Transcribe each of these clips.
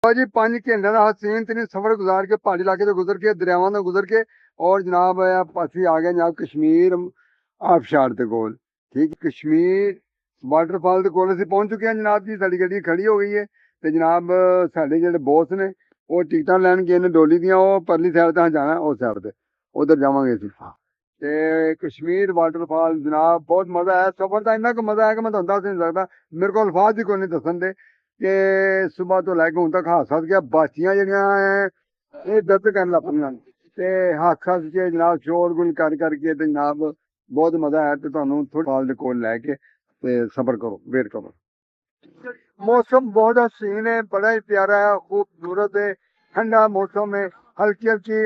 जी 5 घंटे का हसीन तरीन सफर गुजार के पहाड़ी इलाके से गुजर के दरियावां तो गुजर के और जनाब असी आ गए जनाब कश्मीर आबशार के कोल। ठीक कश्मीर वाटरफॉल के कोल असी पहुंच चुके हैं जनाब जी। साडी गड्डी खड़ी हो गई है तो जनाब साडे जेहड़े बॉस ने वो टिकटां लैन गए ने डोली दियां। वो परली साइड ते जाना उस साइड ते उधर जावांगे असी। ते कश्मीर वाटरफॉल जनाब बहुत मजा आया। सफर का इन्ना मजा आया कि मैं तुहानू दस नहीं सकदा। मेरे को अल्फाज ही कोई नहीं दस्सण दे कि सुबह तो लैके हूं तक हस हस गया। बाचियां जेहड़ियां ये दर्द करन लग पईयां ते हस हस के जनाब शोर गुल करके ते जनाब बहुत मजा आया। ते तुहानू थोड़े फाल दे कोल लैके ते सफर करो वेट करो। मौसम बहुत हसीन है, बड़ा ही प्यारा है, खूबसूरत है, ठंडा मौसम है। हल्की हल्की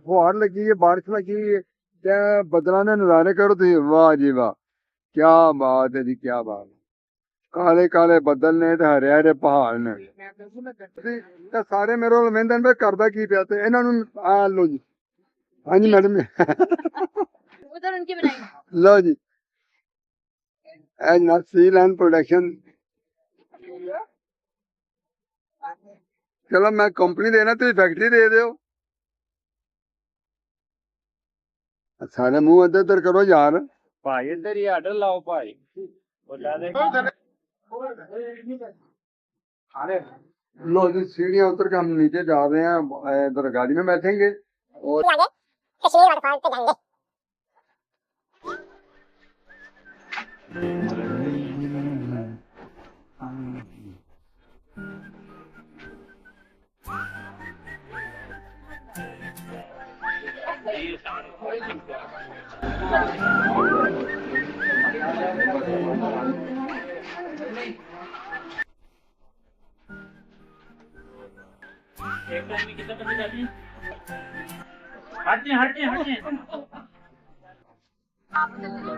फुहार लगी है, बारिश लगी है। बदला ने नजारे करो तो वाह जी वाह, क्या बात है जी, क्या बात है। काले काले बदल ने ते हरे हरे पहाड़ ने ते सारे मेरे कोल वेंदे ने करदा की पिया ते इन्हां नूं आ लो जी। हाँ जी मैडम उधर उनकी बनाई लो जी ए जनाब सी लैंड प्रोडक्शन। चलो मैं कंपनी देना तुसीं फैक्ट्री दे दिओ। सारे मुंह इधर उधर करो यार। भाई इधर ही आर्डर लाओ भाई। लो जी सीढ़ियां उतर के हम नीचे जा रहे हैं, इधर गाड़ी में बैठेंगे और कश्मीर वाटरफॉल पे जाएंगे।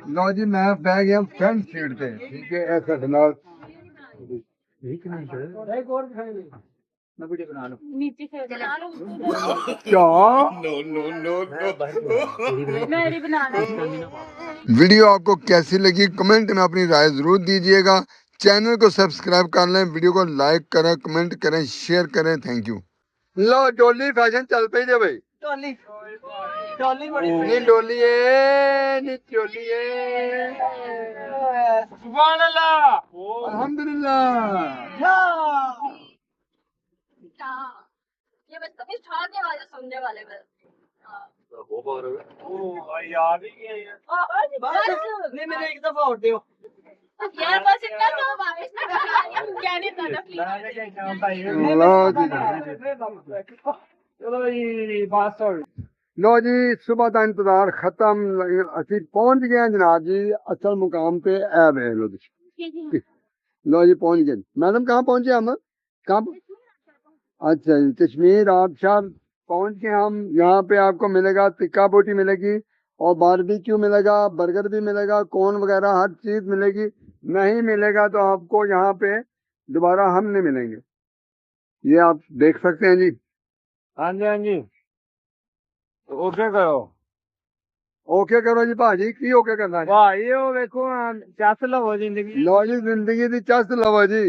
लो जी मैं बह गया फ्रंट सीट पे। ठीक है ऐसा नाल नीचे से बना लो। क्या मेरी बना लो। वीडियो आपको कैसी लगी कमेंट में अपनी राय जरूर दीजिएगा। चैनल को सब्सक्राइब कर लें, वीडियो को लाइक करें, कमेंट करें, शेयर करें। Thank you. लो डोली फैशन चल पई जे भाई। टोली टोली बड़ी नी डोली है नी चोली है। सुभान अल्लाह। अल्हम्दुलिल्लाह। ये बस कभी छाने वाले सुनने वाले बस। यार नहीं मेरे एक दफा और दियो यार बस इतना तो वापस ना क्या नहीं था प्लीज। चलो जी बात लो जी सुबह का इंतजार खत्म। असी पहुंच गए हैं जनाब जी असल मुकाम पे। ऐ वे लो जी, लो जी पहुंच गए। मैडम कहाँ पहुंचे हम? कहाँ? अच्छा जी कश्मीर आबशार पहुंच के हम। यहाँ पे आपको मिलेगा टिक्का बोटी मिलेगी और बारबेक्यू मिलेगा, बर्गर भी मिलेगा, कॉर्न वगैरह हर चीज मिलेगी। नहीं मिलेगा तो आपको यहाँ पे दोबारा हम नहीं मिलेंगे। ये आप देख सकते हैं जी। हाँ जी हाँ जी ओके करो ओके करो जी भाजी की ओके करना है। भाई वो देखो चस लवो जिंदगी। लो जी जिंदगी दी चस लवो जी।